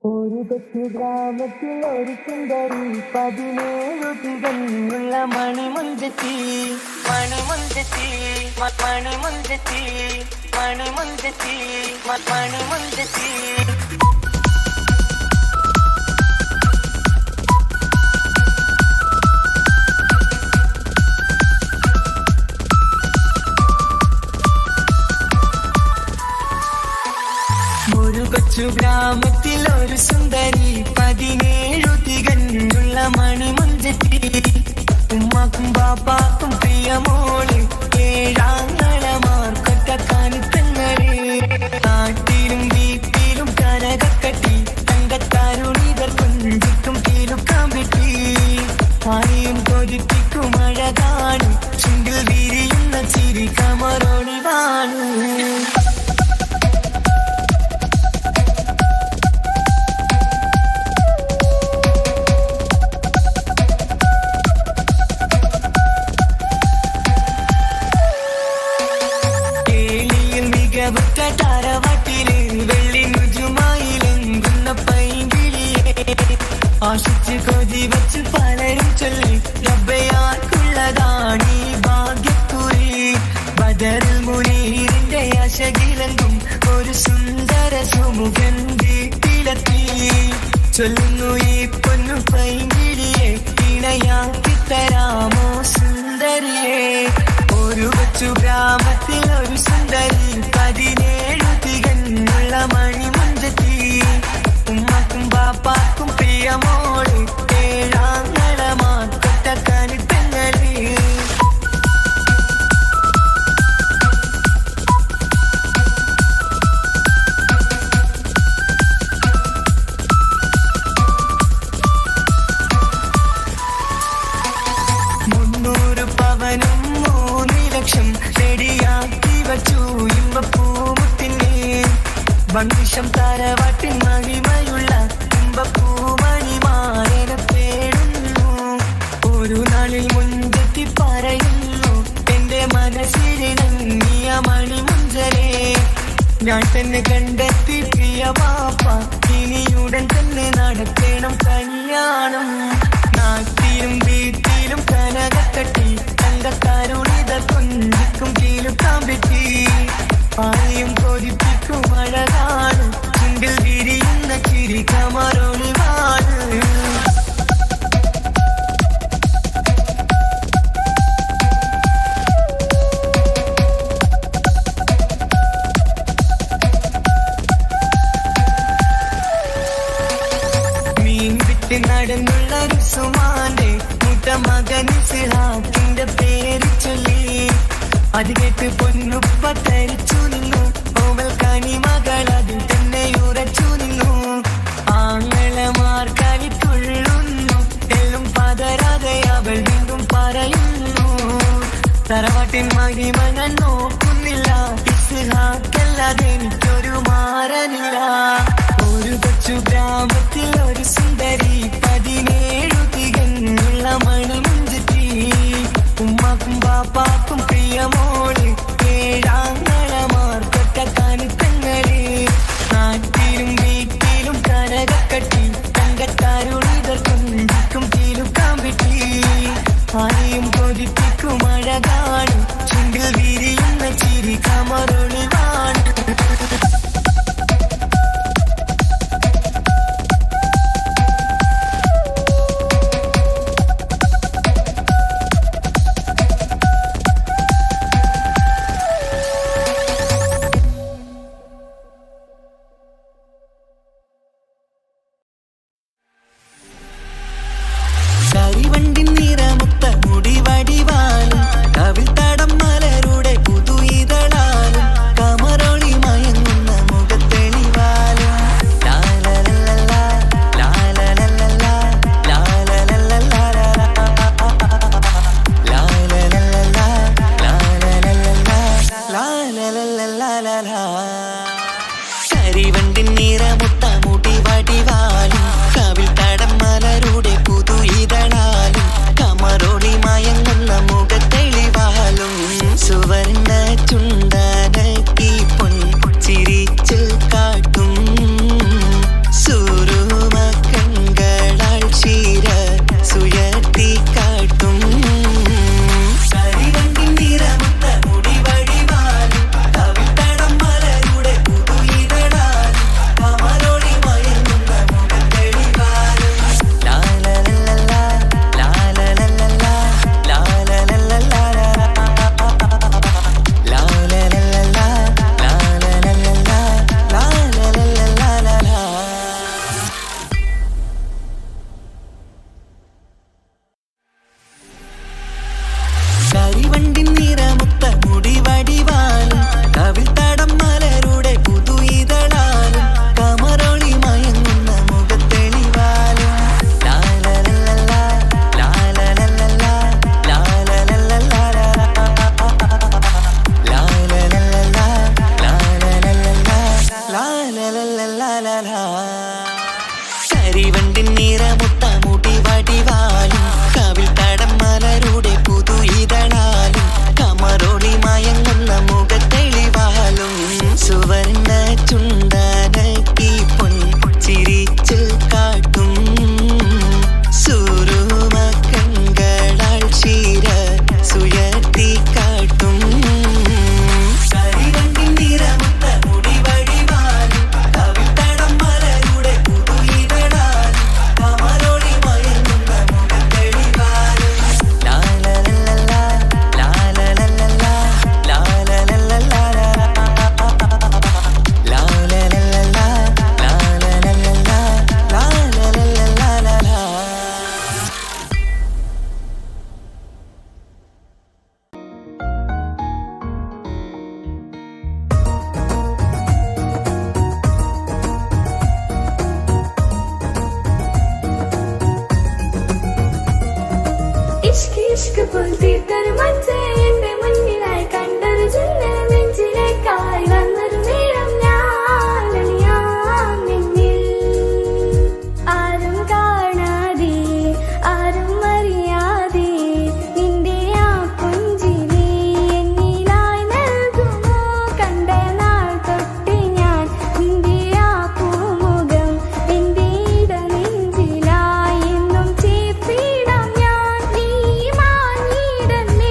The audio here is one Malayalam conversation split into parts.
ഒരു കൊച്ചു ഗ്രാമത്തിൽ ഒരു സുന്ദരി 17 തികഞ്ഞുള്ള മണിമുഞ്ചത്തി മണിമുഞ്ചത്തി മണിമുഞ്ചത്തി മണിമുഞ്ചത്തി മണിമുഞ്ചത്തി. ഒരു കൊച്ചു ഗ്രാമത്തിൽ ഒരു സുന്ദരി 17 തികഞ്ഞുള്ള മണിമുഞ്ചത്തി. ഉമ്മാക്കും ബാപ്പാക്കും പ്രിയമോള്, ഏഴാങ്ങളമാർക്കൊറ്റക്കാനിത്തങ്ങള്. നാട്ടിലും വീട്ടിലും കനകക്കട്ടി, തങ്കത്താരുണിതർ കൊഞ്ചിക്കും കീലുക്കാൻ വെട്ടി. ആരെയും കൊതിപ്പിക്കും അഴകാണ്, ചുണ്ടിൽ വിരിയുന്ന ചിരി കമറൊളിവാണ്. താരവട്ടില് വെള്ളി നുജുമായിലെങ്കുന്ന പൈങ്കിളിയെ ആശിച്ച് കൊതി വച്ച് പലരും ചൊല്ലി, റബ്ബയാർക്കുള്ളതാണീ ഭാഗ്യക്കുറി. ബദറിൽ മുനീറിന്റെ ആശകിലെങ്കും ഒരു സുന്ദര സുമുഖൻ വീട്ടിലെത്തി. ചൊല്ലുന്നു ഈ പൊന്നു പൈങ്കിളിയെ, ഇണയാക്കി തരാമോ സുന്ദരിയെ. ഒരു കൊച്ചു ഗ്രാമത്തിൽ ഒരു സുന്ദരി 17 തികഞ്ഞുള്ള മണിമുഞ്ചത്തി. ഉമ്മക്കും ബാപ്പാക്കും പ്രിയമോള്, ഏഴാങ്ങളമാർക്കൊറ്റക്കാനിത്തങ്ങള്. പവനും 3 ലക്ഷം റെഡിയാക്കി വച്ചു ഇമ്പപ്പൂമുത്തിന്. വണ്ടിഷം താരവാട്ടിൻ മഹിമയുള്ള ഇമ്പപ്പൂമണിമാരനെ തേടുന്നു. ഒരു നാളിൽ മുഞ്ചത്തി പറയുന്നു, എന്റെ മനസ്സിലിണങ്ങിയ മണിമുഞ്ചരെ ഞാൻ തന്നെ കണ്ടെത്തി പ്രിയ പാപ്പ. ഇനിയുടൻ തന്നെ നടക്കണം കല്യാണം. നാട്ടിലും വീട്ടിലും കനകക്കട്ടി, തങ്കത്താരുണിതർ കൊഞ്ചിക്കും കീലുക്കാൻ വെട്ടി. ആരെയും കൊതിപ്പിക്കും അഴകാണ്, ചുണ്ടിൽ വിരിയുന്ന ചിരി കമറൊളിവാണ്. മീൻ വിട്ട് നടന്നുള്ള റുസുമാന്റെ മുട്ട മകൻ സിഹാക്കിന്റെ പേര് ചൊല്ലി. അത് കേട്ട് പൊന്നുപ്പ തരിച്ചു നിന്നു, ഓവൽ കണി മകൾ അതിൽ തന്നെ ഉറച്ചു നിന്നു. ആങ്ങളമാർ കളിക്കൊള്ളുന്നു, എല്ലും പതരാതെ അവൾ വീണ്ടും പറയുന്നു, തറവാട്ടിൻ മഹിമ ഞാൻ നോക്കുന്നില്ല, ഇസ്ഹാക്കല്ലാതെ എനിക്കൊരു മാറനില്ല. ഒരു കൊച്ചു ഗ്രാമത്തിൽ ഒരു സുന്ദരി 17 തികഞ്ഞുള്ള മണിമുഞ്ചത്തി. ഉമ്മാക്കും ബാപ്പാക്കും പ്രിയമോള്, ഏഴാങ്ങളമാർക്കൊറ്റക്കാനിത്തങ്ങള്. നാട്ടിലും വീട്ടിലും കനകക്കട്ടി, തങ്കത്താരുണിതർ കൊഞ്ചിക്കും കീലുക്കാൻ വെട്ടി. ആരെയും കൊതിപ്പിക്കും അഴകാണ്, ചുണ്ടിൽ വിരിയുന്ന ചിരി കമറൊളിവാണ്. ചിരിവണ്ടിൻ നിറമുട്ട മുടി വടിവാലും കവിൽ തടം മലരുടെ പുതു ഇതളാലും കമറോളി മയങ്ങുന്ന മുഖത്തെളിവാലും സുവർണ ചുണ്ടനക്കി പൊൻ ചിരിച്ചു കാട്ടും സുരുമക്കങ്ങളാൽ ക്ഷീര സുയർത്തി കാട്ടും കരിവണ്ടിൻ നിറമുട്ട മുടി വടിവാലും കവിൽ തടം മലരുടെ പുതു ഇതളാലും കമറോളി മയങ്ങുന്ന മുഖത്തെളിവാലും ലാലലലലാ ലാലലലലാ ലാലലലലാ ലാലലലലാ ലാലലലലാ ലാലലലലാ. ഇഷ്ക് ഇഷ്ക് പോൽ തീർത്തൊരു മഞ്ചേ എന്റെ മുന്നിലായി കണ്ടൊരു ജന്നൽ നെഞ്ചിലേക്കായി വന്നൊരു നേരം ഞാൻ അണിയാം നിന്നിൽ ആരും കാണാതെ ആരും അറിയാതെ നിന്റെ ആ പുഞ്ചിരി എന്നിലായി നൽകുമോ കണ്ട നാൾ തൊട്ട് ഞാൻ നിന്റെ ആ പൂമുഖം എന്റെ ഇടനെഞ്ചിലായി എന്നും ചേർത്തിടാം ഞാൻ നീ മാഞ്ഞിടന്നേ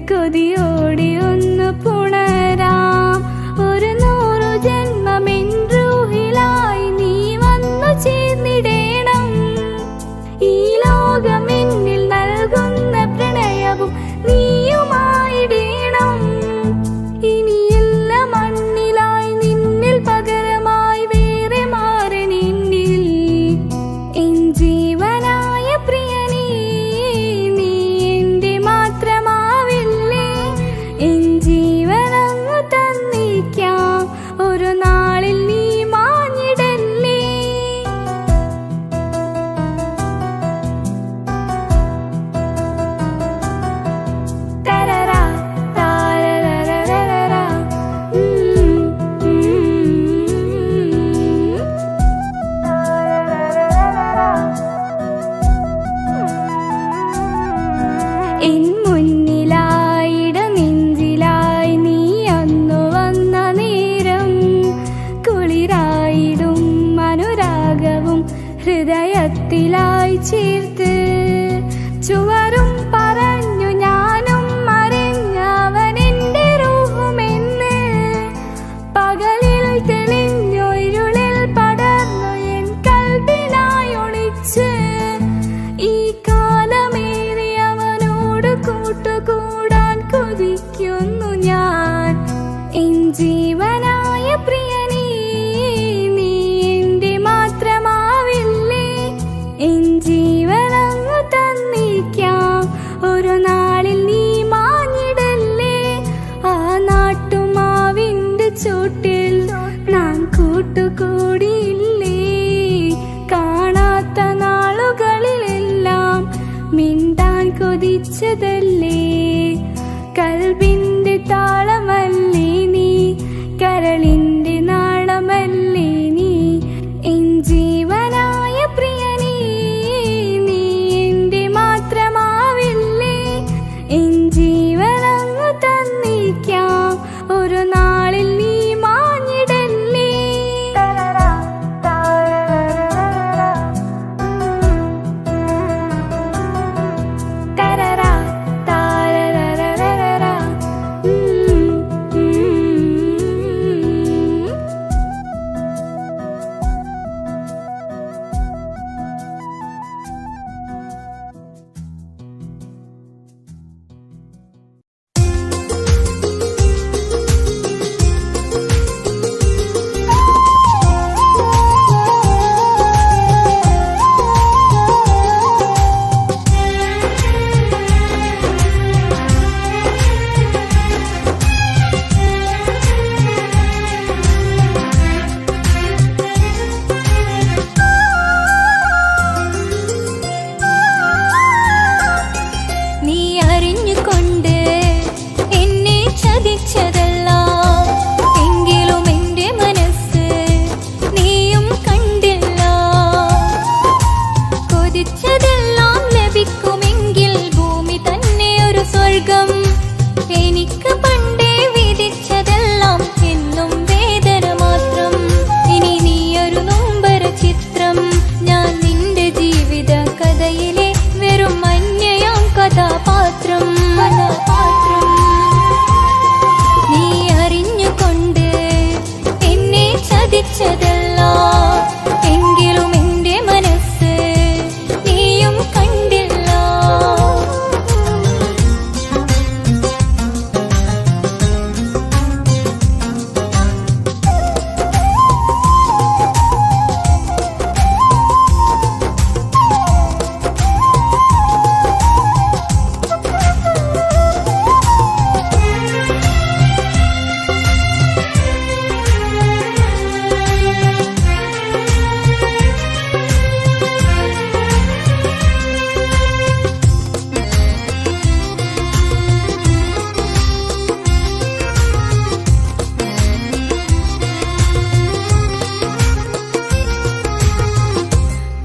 കൊതിയോടി ഒന്ന് പുണരാം. ഒരു 100 ജന്മമെൻ റൂഹിലായി നീ വന്നു ചേർന്നിടേണം. ഈ ലോകമെന്നിൽ നൽകുന്ന പ്രണയവും നീയുമായിടേണം. ഇനിയില്ല മണ്ണിലായി നിന്നിൽ പകരമായി വേറെ മാറനെന്നിൽ. എൻ ജീവനായ പ്രിയനേ, നീ എന്റെ മാത്രമാവില്ലേ? എൻ ജീവനങ്ങു തന്നിക്കാം, ഒരു നാളിൽ നീ മാഞ്ഞിടല്ലേ? തരരാ താരരരരരരാ. എൻ മുന്നിലായിട നെഞ്ചിലായി നീ അന്നു വന്ന നേരം, കുളിരായിടും അനുരാഗവും ഹൃദയത്തിലായി ചേർത്ത്. ചുവരും പറഞ്ഞു ഞാനും മറിഞ്ഞവനെന്റെ റൂഹുമെന്ന്. പകലിൽ തെളിഞ്ഞു ഇരുളിൽ പടർന്നു എൻ കൽബിനായി ഒളിച്ച്. ഈ കാലമേറി അവനോട് കൂട്ടുകൂടാൻ കൊതിക്കുന്നു ഞാൻ. എൻ ജീവനായ പ്രിയനേ, നീ എന്റെ മാത്രമാവില്ലേ? എൻ ജീവനങ്ങു തന്നിക്കാം, ഒരു നാളിൽ നീ മാഞ്ഞിടല്ലേ? ആ നാട്ടുമാവിന്റെ ചോട്ടിൽ നാം കൂട്ടുകൂടിയില്ലേ? കാണാത്ത നാളുകളിലെല്ലാം മിണ്ടാൻ കൊതിച്ചതല്ലേ? കൽബിന്റെ താളമല്ലേ നീ, കരളിന്റെ നാളമല്ലേ നീ? എൻ ജീവനായ പ്രിയനേ, നീ എന്റെ മാത്രമാവില്ലേ? എൻ ജീവനങ്ങു തന്നിക്കാം, ഒരു നാളിൽ നീ മാഞ്ഞിടല്ലേ? തരരാ താരരരരരാ. തരരാ താരരരരരാ. നീ അറിഞ്ഞുകൊണ്ട് എന്നെ ചതിച്ചതല്ല, എങ്കിലും എന്റെ മനസ്സ് നീയും കണ്ടില്ല. കൊതിച്ചതെല്ലാം ലഭിക്കുമെങ്കിൽ ഭൂമി തന്നെ ഒരു സ്വർഗം. എനിക്ക് പണ്ടേ വിധിച്ചതെല്ലാം എന്നും വേദന മാത്രം. ഇനി നീയൊരു നൊമ്പര ചിത്രം, ഞാൻ നിന്റെ ജീവിത കഥയിലെ വെറും അന്യയാം കഥാപാത്രം. നീ അറിഞ്ഞുകൊണ്ട് എന്നെ ചതിച്ചതല്ല, എങ്കിലും എന്റെ മനസ്സ് നീയും കണ്ടില്ല.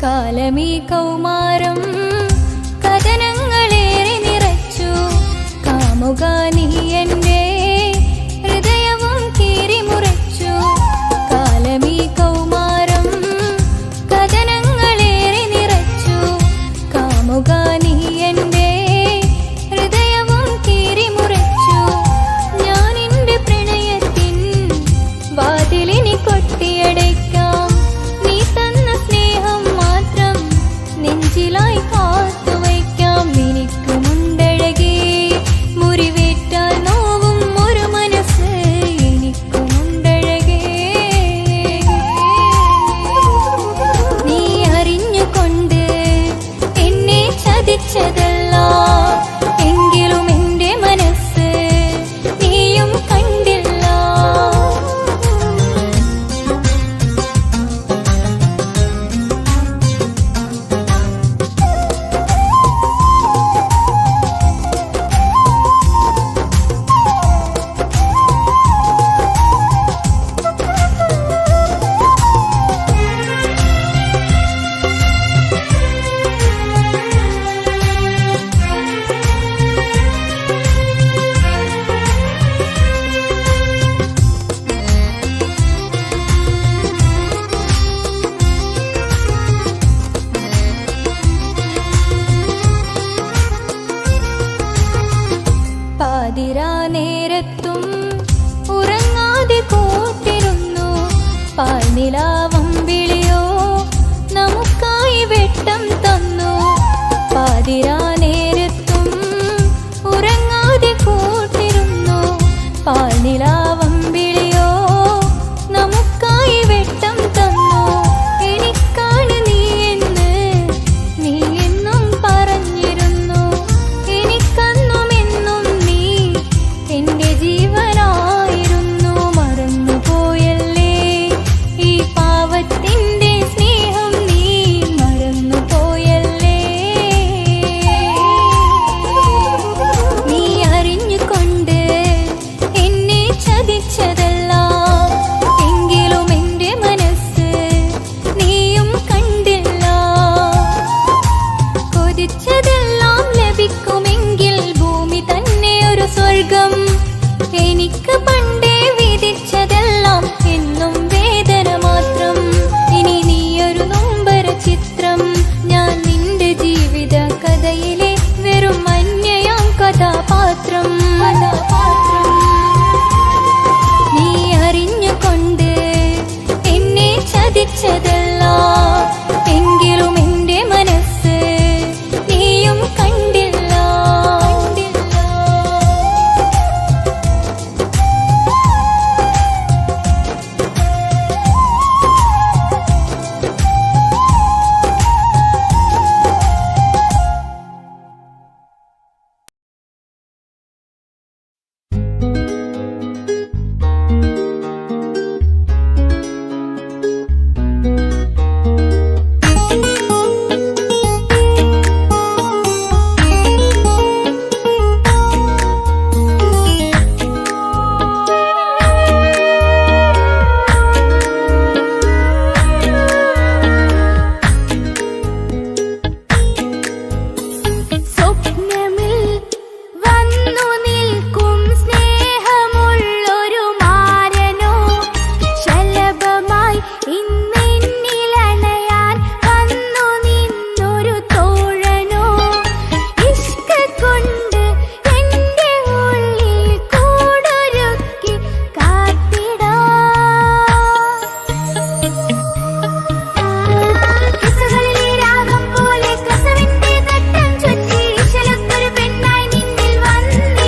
കാലമീ കൗമാരം കഥനങ്ങളേറെ നിറച്ചു. കാമുക നീ എന്റെ ഹൃദയവും കീറിമുറിച്ചു. കാലമീ കൗമാരം കഥനങ്ങളേറെ നിറച്ചു. കാമുക നീ എന്റെ ഹൃദയവും കീറിമുറിച്ചു. പാതിരാ നേരത്തും ഉറങ്ങാതെ കൂട്ടിരുന്നു പാൽനിലാവം വിളിയോ നമുക്കായി വെട്ടം തന്നു പാതിരാ നേരത്തും ഉറങ്ങാതെ കൂട്ടിരുന്നു പാൽനിലാവം വിളിയോ നമുക്കായി വെട്ടം തന്നു എനിക്കാണ് നീ എന്ന് നീ എന്നും പറഞ്ഞിരുന്നു എനിക്കന്നും എന്നും നീ എന്റെ ജീവനായിരുന്നു മറന്നുപോയല്ലേ ഈ പാവത്തിന്റെ സ്നേഹം നീ മറന്നുപോയല്ലേ നീ അറിഞ്ഞുകൊണ്ട് എന്നെ ചതിച്ചതല്ല എങ്കിലും എന്റെ മനസ്സ് നീയും കണ്ടില്ല കൊതിച്ചതെല്ലാം ലഭിക്കുമെങ്കിൽ ഭൂമി തന്നെ ഒരു സ്വർഗം എനിക്ക് പണ്ടേ വിധിച്ചതെല്ലാം എന്നും വേദന മാത്രം ഇനി നീയൊരു നൊമ്പര ചിത്രം ഞാൻ നിന്റെ ജീവിത കഥയിലെ വെറും അന്യയാം കഥാപാത്രം നീ അറിഞ്ഞുകൊണ്ട് എന്നെ ചതിച്ചതല്ല എങ്കിലും എന്റെ മനസ്സ് നീയും കണ്ടില്ല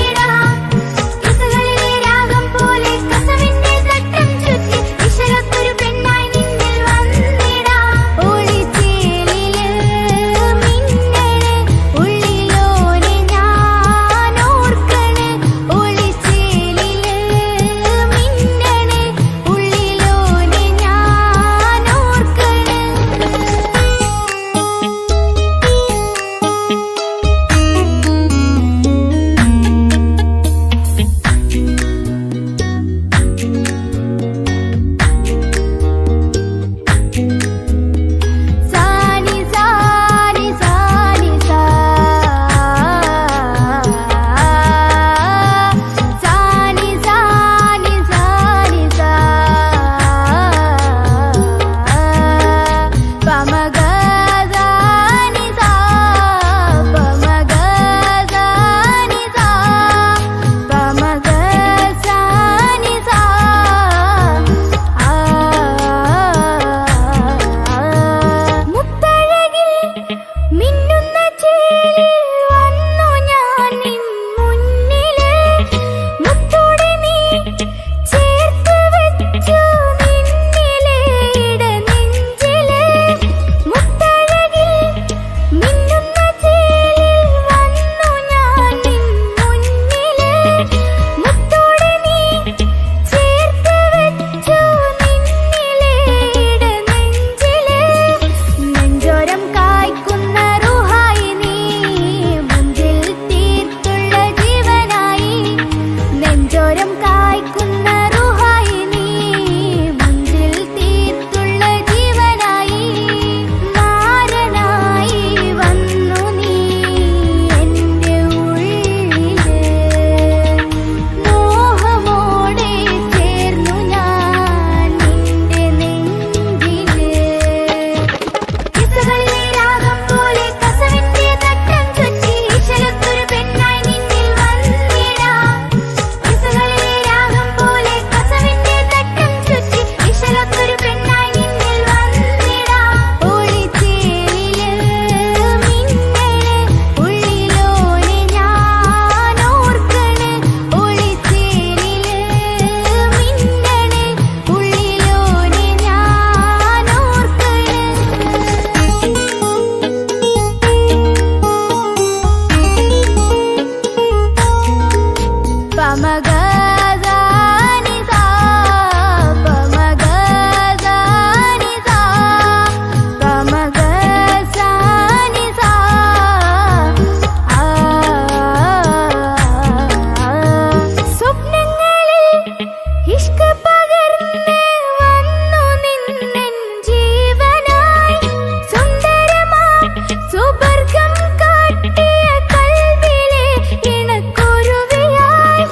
ിടാ സുവർഗം കാട്ടിയ കൽവിലെ ഇണക്കുരുവിയായി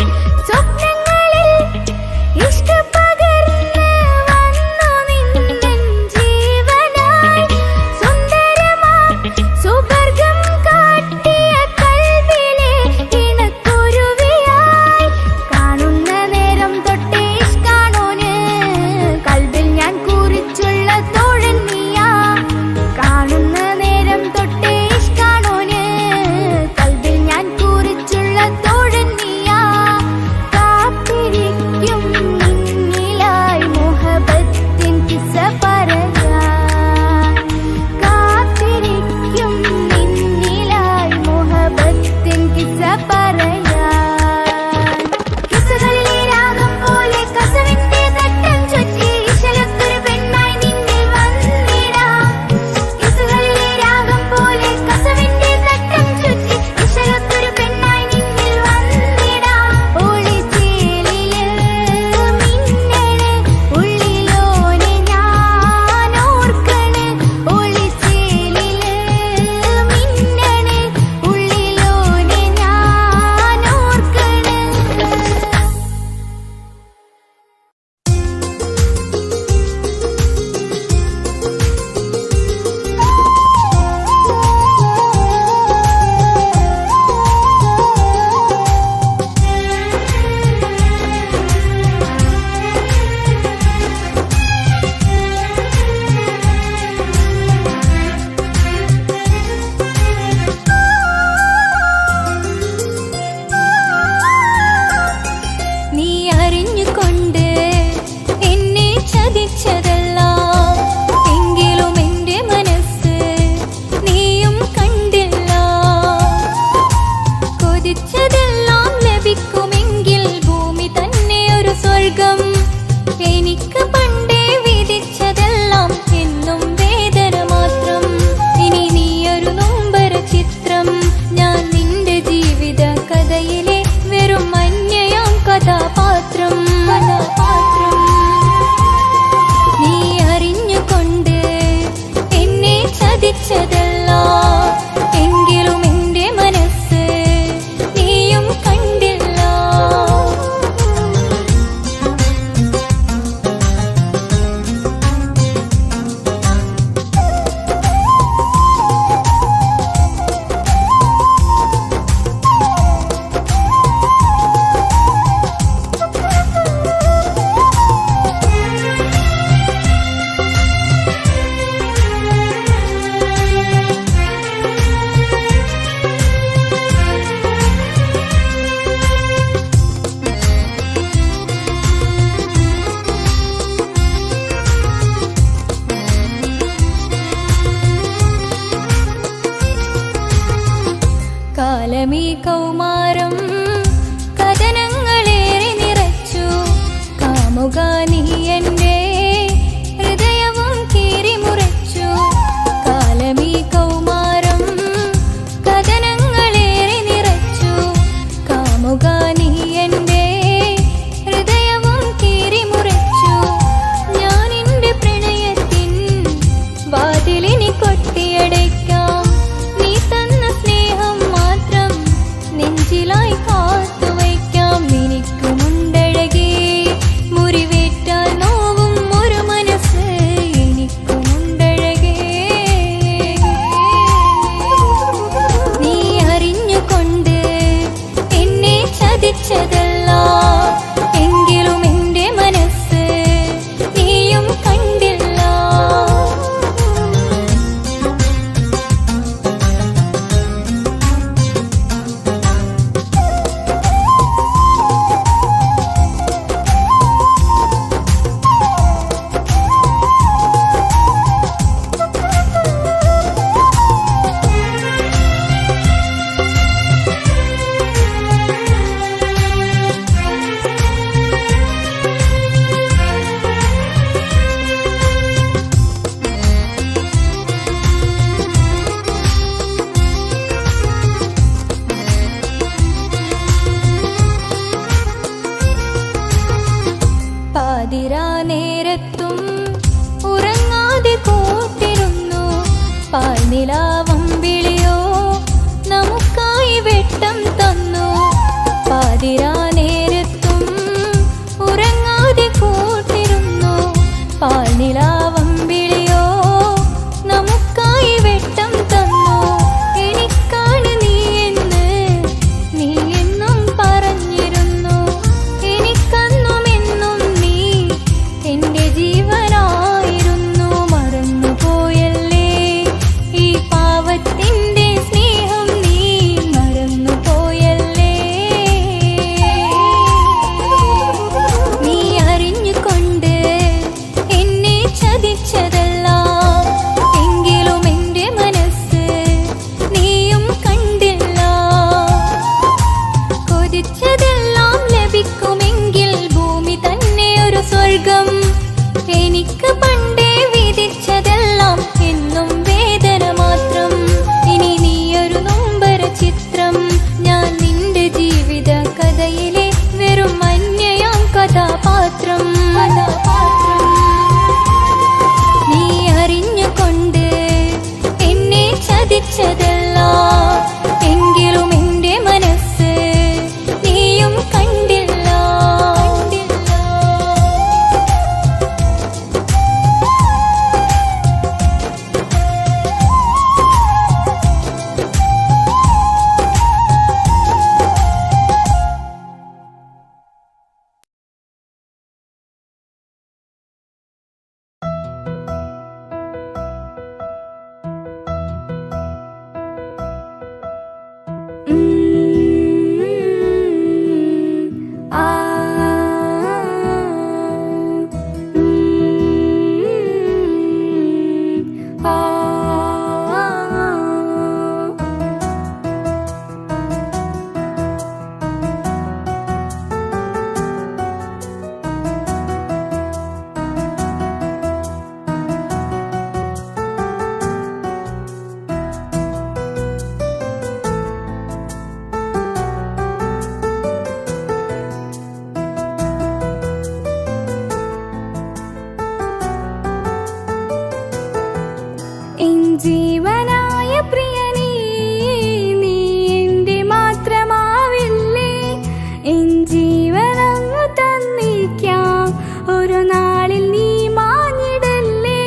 എൻ ജീവനങ്ങു തന്നിക്കാം, ഒരു നാളിൽ നീ മാഞ്ഞിടല്ലേ.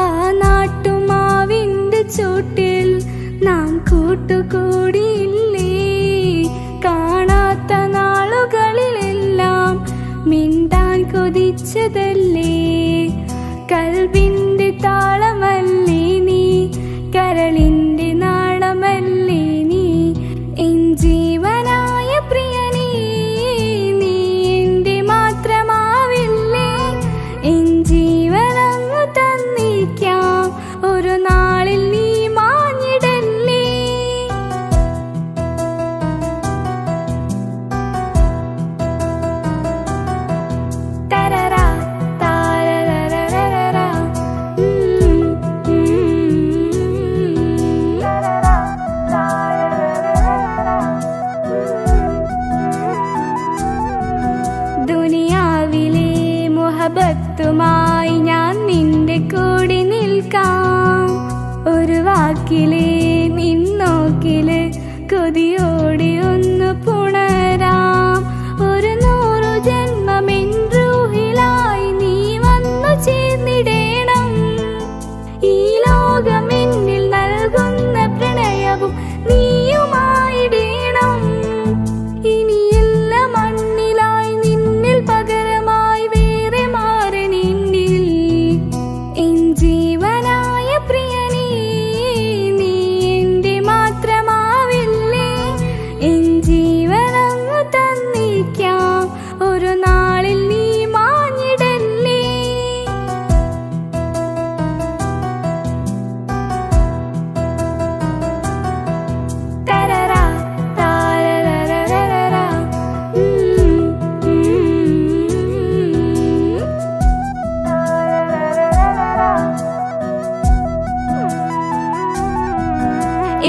ആ നാട്ടുമാവിന്റെ ചോട്ടിൽ നാം കൂട്ടുകൂടിയില്ലേ. കാണാത്ത നാളുകളിലെല്ലാം മിണ്ടാൻ കൊതിച്ചതല്ലേ. കൽബിന്റെ താളമല്ലേ നീ, കരളിന്റെ നാളമല്ലേ നീ. എൻ ജീവനായ പ്രിയനീ, നീ എന്റെ മാത്രമാവില്ലേ. എൻ ജീവനങ്ങു തന്നിക്കാം, ഒരു നാളിൽ നീ മാഞ്ഞിടല്ലേ. തരറാ താരരരരരരാ, ദുനിയാവിലെ മുഹബത്തുമായി ഞാൻ നിന്റെ കൂടെ നിൽക്കാം. ഒരു വാക്കിലെ നിന്നോക്കില് കൊതിയോടെ ഒന്ന് പുണരാം. ഒരു 100 ജന്മമെൻ റൂഹിലായി നീ വന്നു ചേർന്നിടേണം. ഈ ലോകം എന്നിൽ നൽകുന്ന പ്രണയവും നീയുമായിടേണം. ഇനിയുള്ള മണ്ണിലായി നിന്നിൽ പകരമായി വേറെ മാറി നിന്നിൽ. എൻ ജീവനായ പ്രിയനീ, നീ എന്റെ മാത്രമാവില്ലേ. എൻ ജീവനങ്ങു തന്നിക്കാം, ഒരു നാളിൽ നീ മാഞ്ഞിടല്ലേ. തരറാ താരരരരരാ,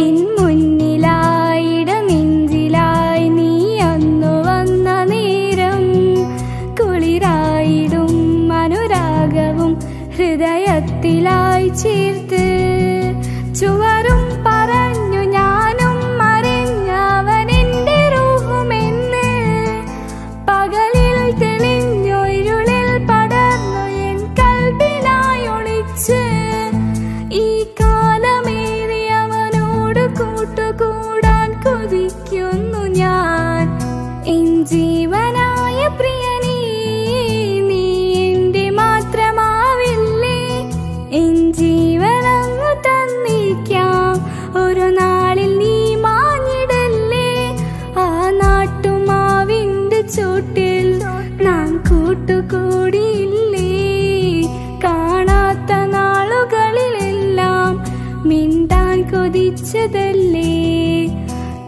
എൻ മുന്നിലായിട നെഞ്ചിലായി നീ അന്നു വന്ന നേരം. കുളിരായിടും അനുരാഗവും ഹൃദയത്തിലായി ചേർത്ത്. ചുവരും പറഞ്ഞു ഞാനും മറിഞ്ഞവനെന്റെ റൂഹുമെന്ന്. പകലിൽ തെളിഞ്ഞു ഇരുളിൽ പടർന്നു എൻ കൽബിനായി ഒളിച്ച്. ഈ കാലമേറി അവനോട് കൂട്ടുകൂടാൻ കൊതിക്കുന്നു ഞാൻ. എൻ ജീവനായ പ്രിയനീ, നീ എന്റെ മാത്രമാവില്ലേ. എൻ ജീവനങ്ങു തന്നിക്കാം, ഒരു നാളിൽ നീ മാഞ്ഞിടല്ലേ. ആ നാട്ടുമാവിന്റെ ചോട്ടിൽ നാം കൂട്ടുകൂടിയില്ലേ. കാണാത്ത നാളുകളിലെല്ലാം മിണ്ടാൻ കൊതിച്ചതല്ലേ.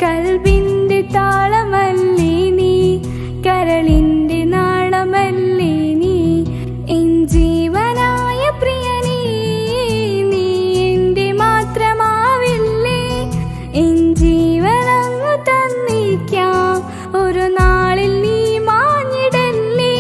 കൽബിന്റെ താളമല്ലേ നീ, കരളിന്റെ നാളമല്ലേ നീ. എൻ ജീവനായ പ്രിയനീ, നീ എന്റെ മാത്രമാവില്ലേ. എൻ ജീവനങ്ങു തന്നിക്കാം, ഒരു നാളിൽ നീ മാഞ്ഞിടല്ലേ.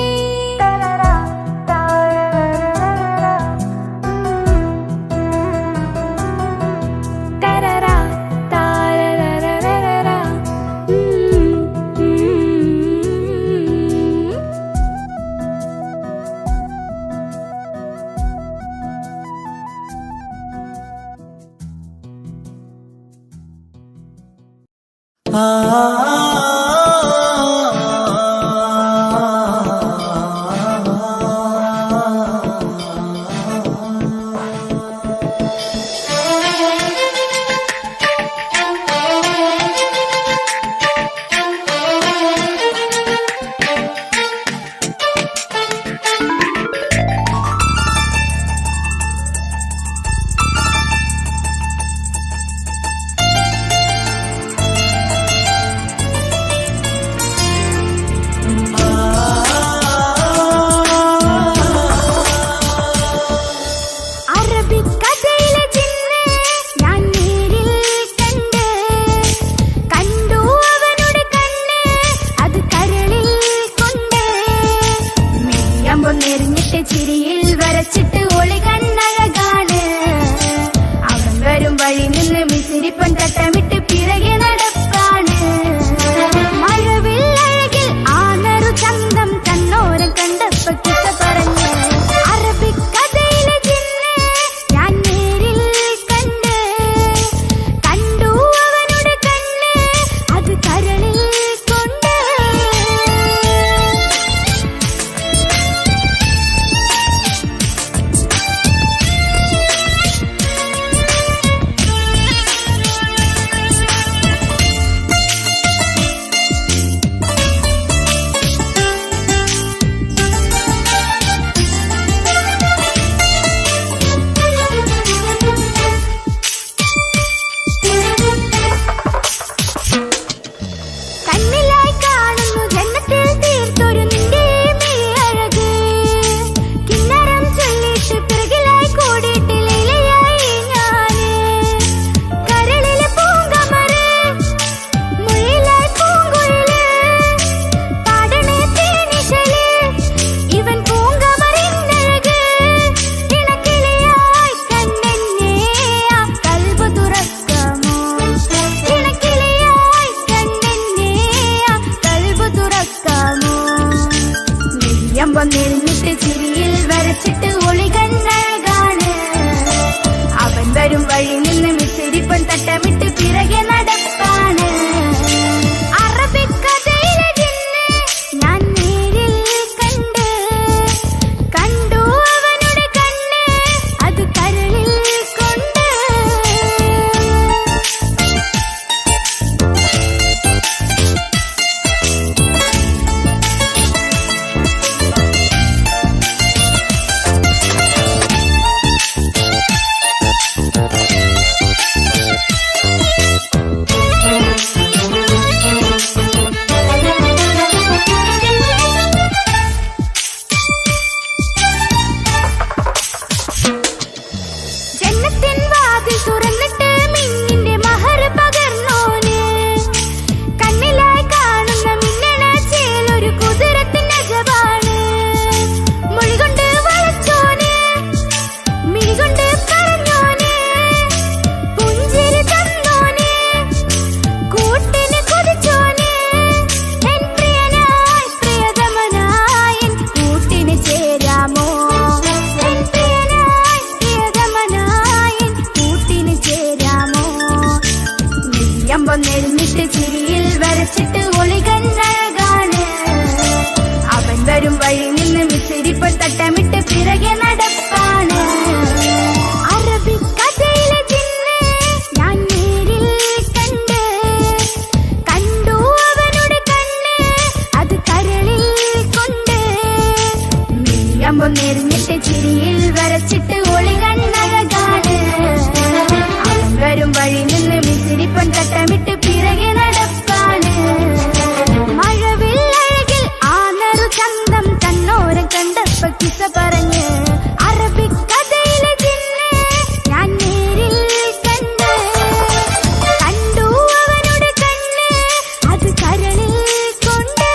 നെരിഞ്ഞിട്ട് ചിരിയിൽ വരച്ചിട്ട് ഒളികണ്ണഴകാണ് അവൻ വരും വഴി നിന്ന് മിസ്സിരിപ്പൻ തട്ടമിട്ട് പിറകെ നടപ്പാണ് അറബിക്കഥയിലെ ജിന്ന് ഞാൻ നേരിൽ കണ്ടു അവനുടെ കണ്ണ് അത് കരളിൽ കൊണ്ട് ജന്നത്തിൻ വാതിൽ തുറന്നിട്ട് മിന്നിന്റെ മഹർ പകർന്നോന് കണ്ണിലായി കാണുന്ന മിന്നണ ചേലൊരു കുതിരത്തിന്റെ ജവാണ് മൊഴികൊണ്ട് വളച്ചോന് മിഴികൊണ്ട് പറഞ്ഞോന് പുഞ്ചിരി തന്നോന് കൂട്ടിന് കൊതിച്ചോന് എൻ പ്രിയനായി പ്രിയതമനായി എൻ കൂട്ടിന് ചേരാമോ എൻ പ്രിയനായി പ്രിയതമനായി എൻ കൂട്ടിന് ചേരാമോ നെയ്യമ്പം നെരിഞ്ഞിട്ട് ചിരിയിൽ വരച്ചിട്ട് ഒളികണ്ണഴകാണ് അവൻ വരും വഴി നിന്ന് മിസ്സിരിപ്പൻ തട്ടമിട്ട് പിറകെ നടപ്പാണ് അറബിക്കഥയിലെ ജിന്ന് ഞാൻ നേരിൽ കണ്ടു അവനുടെ കണ്ണ് അത് കരളിൽ കൊണ്ട് നെയ്യമ്പം നെരിഞ്ഞിട്ട് ചിരിയിൽ വരച്ചിട്ട് ഒളികണ്ണഴകാണ് അവൻ വരും വഴി നിന്ന് മിസ്സിരിപ്പൻ തട്ടമിട്ട് പിറകെ നടപ്പാണ് മഴവില്ലഴകിൽ ആ നറു ചന്തം കണ്ണോരം കണ്ടപ്പ കിസ പറഞ്ഞ് അറബിക്കഥയിലെ ജിന്ന് ഞാൻ നേരിൽ കണ്ടു അവനുടെ കണ്ണ് അത് കരളിൽ കൊണ്ട്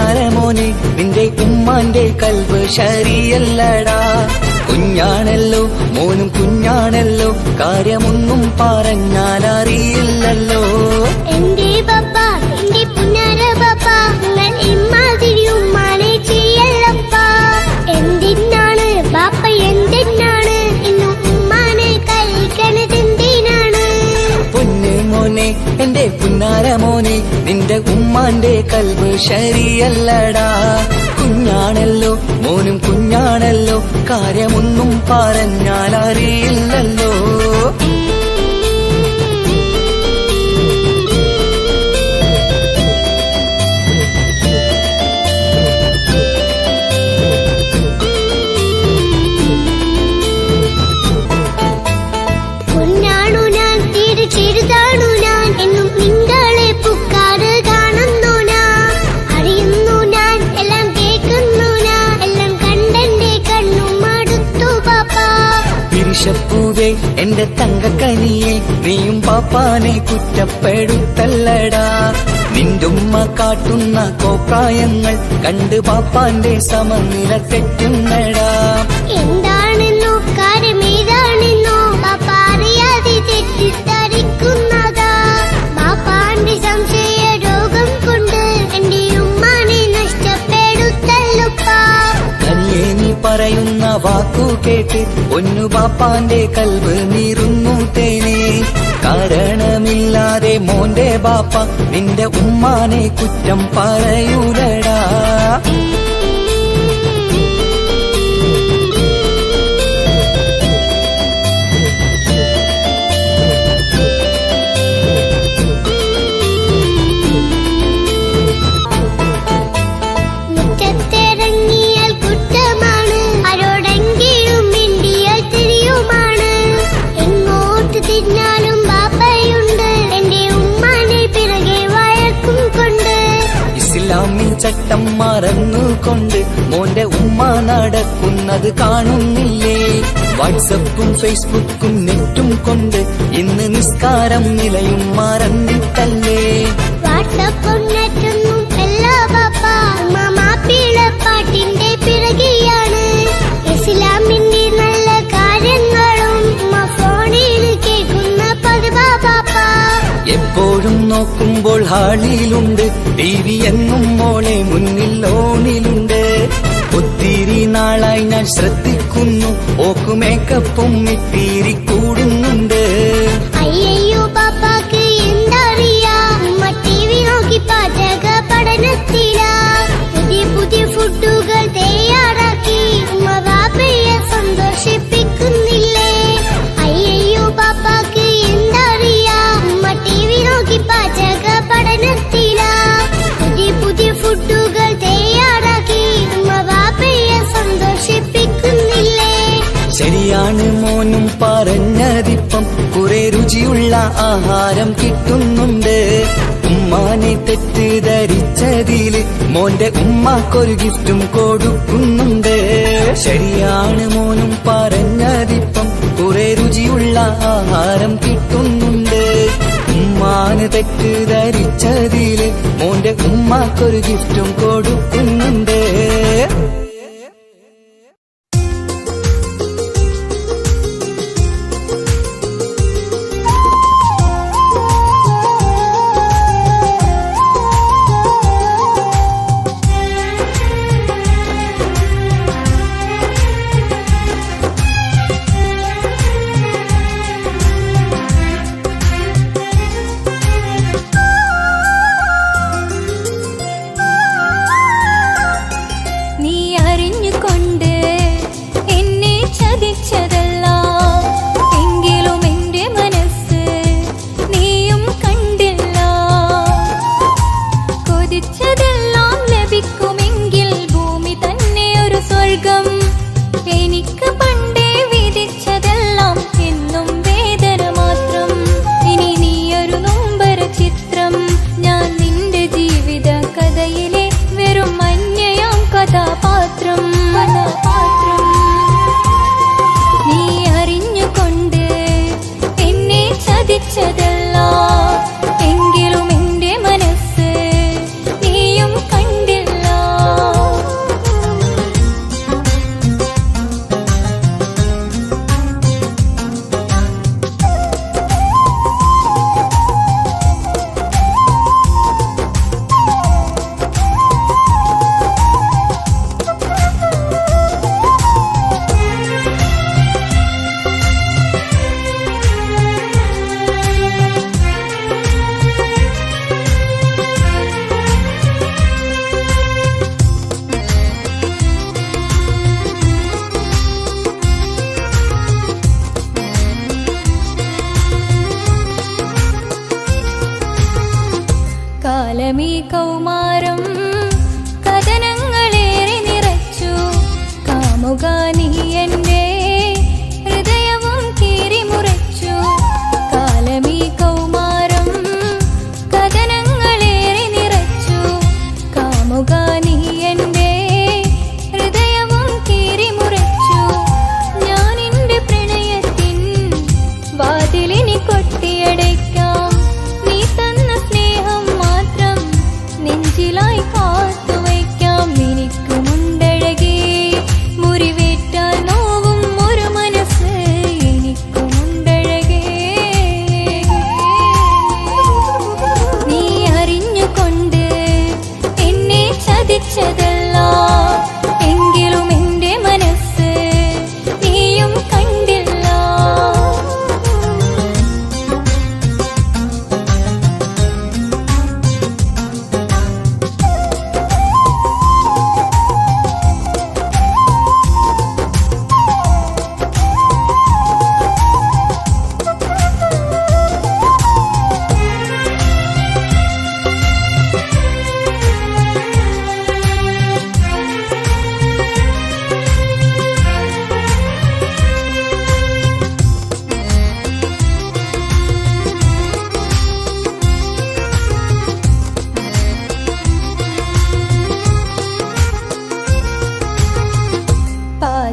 പുന്നാരമോനെ നിന്റെ ഉമ്മാന്റെ കൽബ് ശരിയല്ലടാ. കുഞ്ഞാണല്ലോ മോനും കുഞ്ഞാണല്ലോ, കാര്യമൊന്നും പറഞ്ഞാൽ അറിയില്ലല്ലോ. എന്റെ പപ്പ എന്റെ പുന്നാര പപ്പ, നിങ്ങൾ ഇമ്മാതിരി ഉമ്മാനെ ചെയ്യല്ലപ്പ. എന്തിനാണ് ബാപ്പ എന്തിനാണ് ഇന്നും ഉമ്മാനെ കഴിക്കണതെന്തിനാണ്? പൊന്നു മോനെ എന്റെ പുന്നാരമോനെ നിന്റെ ഉമ്മാന്റെ കൽബ് ശരിയല്ലടാ. കുഞ്ഞാണല്ലോ മോനും കുഞ്ഞാണല്ലോ, കാര്യമൊന്നും പറഞ്ഞാൽ അറിയില്ലല്ലോ. പൊന്നാണു ഞാൻ തീരെ ചെറുതാണു ഞാൻ, എന്നും നിങ്ങളെ പുക്കാറ് കാണുന്നു ഞാൻ, അറിയുന്നു ഞാൻ എല്ലാം കേൾക്കുന്നു ഞാൻ, എല്ലാം കണ്ടെന്റെ കണ്ണും മടുത്തു പാപ്പ. പിരിശപ്പൂവേ എന്റെ തങ്കക്കനിയെ നീയും പാപ്പാനെ കുറ്റപ്പെടുത്തല്ലടാ. നിന്റുമ്മ കാട്ടുന്ന കോപ്രായങ്ങൾ കണ്ട് പാപ്പാന്റെ സമനില തെറ്റുന്നടാ. എന്താണെന്നോ കാര്യമേതാണെന്നോ പാപ്പ അറിയാതെ തെറ്റിദ്ധരിക്കുന്നതാ. പാപ്പാന്റെ സംശയ രോഗം കൊണ്ട് എന്റെ ഉമ്മാനെ നഷ്ടപ്പെടുത്തല്ലുപ്പാ. കനിയെ നീ പറയുന്ന വാക്കു കേട്ട് ഒന്നു പാപ്പാന്റെ കൽബ് നീറുന്നു തേനെ. കാരണമില്ലാതെ മോന്റെ ബാപ്പ നിന്റെ ഉമ്മാനെ കുറ്റം പറയൂലടാ. മുറ്റത്തിറങ്ങിയാൽ കുറ്റമാണ്, ആരോടെങ്കിലും മിണ്ടിയാൽ തിരിയുമാണ്. എങ്ങോട്ട് തിരിഞ്ഞാലും ബാപ്പയുണ്ട്, എന്റെ ഉമ്മാനെ പിറകെ വഴക്കും കൊണ്ട്. ഇസ്ലാമിൽ ചട്ടം മറന്നുകൊണ്ട് മോന്റെ ഉമ്മ നടക്കുന്നത് കാണുന്നില്ലേ? വാട്സപ്പും ഫേസ്ബുക്കും നെറ്റും കൊണ്ട് ഇന്ന് നിസ്കാരം നിലയും മറന്നിട്ടല്ലേ? വാട്സപ്പും നെറ്റൊന്നും എല്ലാ ബാപ്പ, മാപ്പിളപ്പാട്ടിന്റെ പിറകെയാണ്. ഇസ്ലാമിന്റെ നല്ല കാര്യങ്ങളും ഫോണിൽ കേൾക്കുന്ന പതിവാ ബാപ്പ. എപ്പോഴും നോക്കുമ്പോൾ ഹാളിലുണ്ട് TV എന്നും മോളെ മുന്നിൽ ഓണിലുണ്ട്. ഒത്തിരി നാളായി ഞാൻ ശ്രദ്ധിക്കുന്നു, ഓക്കു മേക്കപ്പും ഇത്തിരി കൂടുന്നുണ്ട്. അയ്യോ പാപ്പാക്ക് എന്തറിയാ, ഉമ്മ TV നോക്കി പാചക പഠനത്തിലാ. പുതിയ പുതിയ ഫുഡുകൾ തയ്യാറാക്കി ഉമ്മ ബാപ്പയെ സന്തോഷിപ്പിക്കുന്നില്ലേ? അയ്യോ പാപ്പാക്ക് എന്തറിയാ, ഉമ്മ TV നോക്കി പാചക പഠനത്തിലാ. പുതിയ പുതിയ ഫുഡുകൾ തയ്യാറാക്കി ഉമ്മ ബാപ്പയെ സന്തോഷിപ്പിക്കുന്നില്ലേ? ശരിയാണ് മോനും പറഞ്ഞതിപ്പം, കുറെ രുചിയുള്ള ആഹാരം കിട്ടുന്നുണ്ട്. ഉമ്മാനെ തെറ്റിദ്ധരിച്ചതില് മോന്റെ ഉമ്മാക്കൊരു ഗിഫ്റ്റും കൊടുക്കുന്നുണ്ട്. ശരിയാണ് മോനും പറഞ്ഞതിപ്പം, കുറെ രുചിയുള്ള ആഹാരം കിട്ടുന്നുണ്ട്. ഉമ്മാന് തെറ്റിദ്ധരിച്ചതില് മോന്റെ ഉമ്മാക്കൊരു ഗിഫ്റ്റും കൊടുക്കുന്നുണ്ട്. എങ്കിലും എന്റെ മനസ്സ് നീയും കണ്ടില്ല.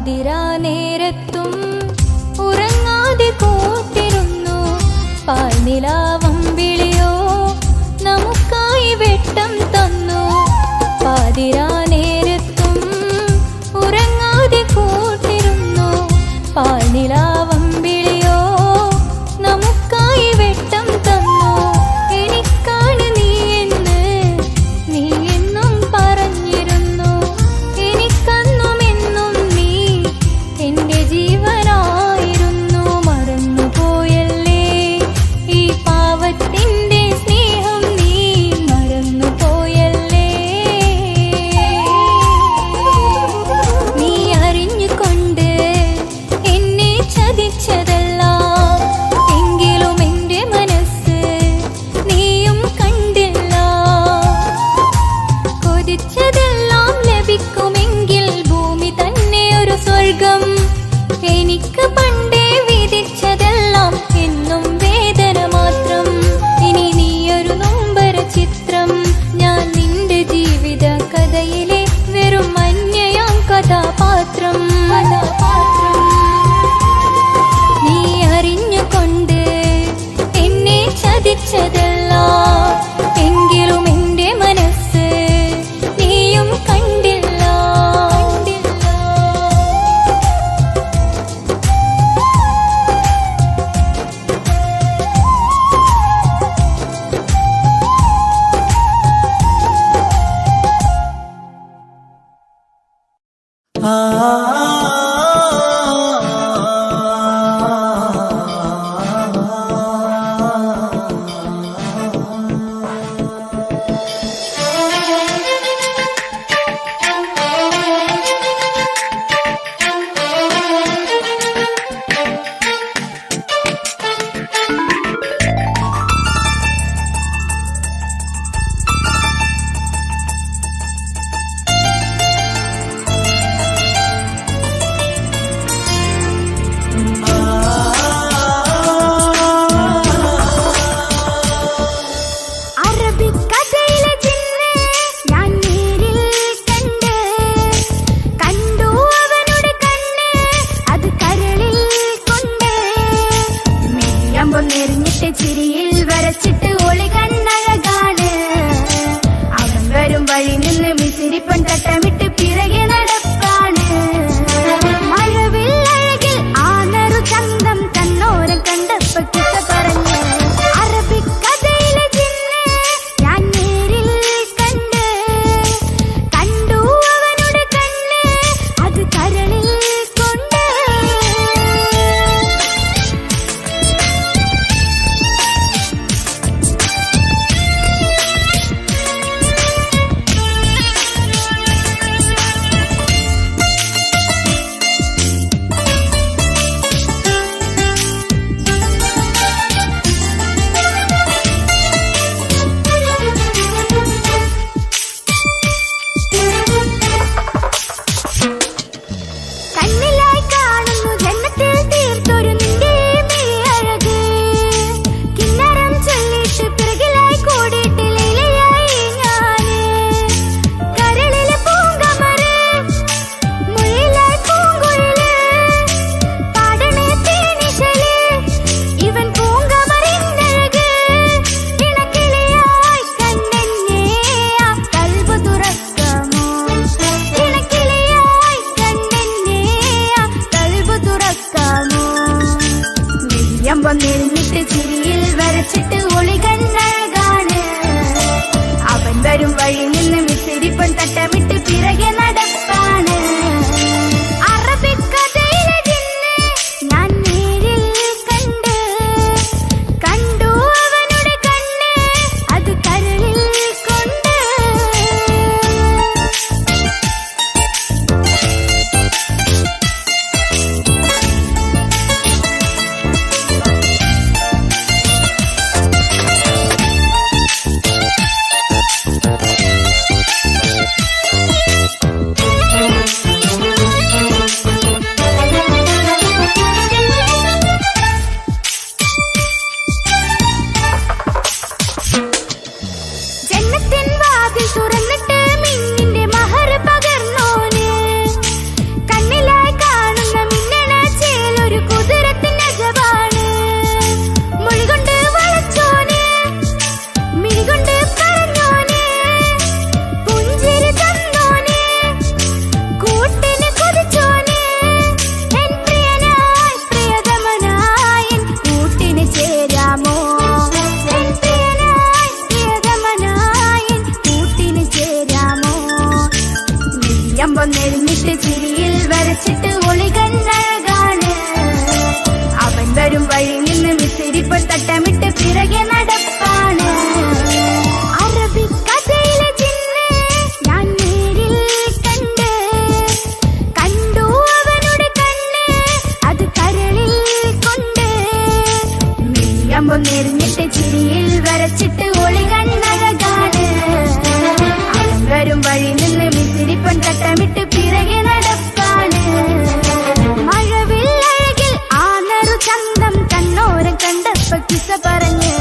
പാതിരാ നേരത്തും ഉറങ്ങാതെ കൂട്ടിരുന്നു പാൽനിലാവം വിളിയോ നമുക്കായി വെട്ടം തന്നു. പാതിരാ നേരത്തും ഉറങ്ങാതെ കൂട്ടിരുന്നു പാൽനിലാവം വിളിയോ നമുക്കായി വെട്ടം തന്നു. എനിക്കാണ് നീ എന്ന് നീ എന്നും പറഞ്ഞിരുന്നു. എനിക്കന്നും എന്നും നീ എന്റെ ജീവനായിരുന്നു. മറന്നുപോയല്ലേ ഈ പാവത്തിന്റെ സ്നേഹം, നീ മറന്നുപോയല്ലേ. നീ അറിഞ്ഞുകൊണ്ട് എന്നെ ചതിച്ചതല്ല, എങ്കിലും എന്റെ മനസ്സ് നീയും കണ്ടില്ല. കൊതിച്ചതെല്ലാം ലഭിക്കുമെങ്കിൽ ഭൂമി തന്നെ ഒരു സ്വർഗം. എനിക്ക് പണ്ടേ വിധിച്ചതെല്ലാം എന്നും വേദന മാത്രം. ഇനി നീയൊരു നൊമ്പര ചിത്രം, ഞാൻ നിന്റെ ജീവിത കഥയിലെ വെറും അന്യയാം കഥാപാത്രം. നീ അറിഞ്ഞുകൊണ്ട് എന്നെ ചതിച്ചതല്ല, എങ്കിലും എന്റെ മനസ്സ് നീയും കണ്ടില്ല. വരച്ചിട്ട് ഒളി കണ്ണഴകാണ്. അവൻ വരും വഴി നിന്ന് മിസിരിപ്പോൾ തട്ടമിട്ട് പിറകെ നടപ്പാണ്. അറബിക്കഥയിലെ ജിന്ന് ഞാൻ നേരിൽ കണ്ടു അവനുടെ കണ്ണ് അത് കരളിൽ കൊണ്ട്. മിഴിയമ്പം നെറിഞ്ഞിട്ട് ചിരിയിൽ വരച്ചിട്ട് ഒളി കണ്ണഴകാണ്. അവൻ വരും വഴി നിന്ന് മിസിരിപ്പൻ തട്ടമിട്ട് പിറകെ നടപ്പാണ്. മഴവില്ലഴകിൽ ആ നറു ചന്തം കണ്ണോരം കണ്ടപ്പ കിസ പറഞ്ഞ്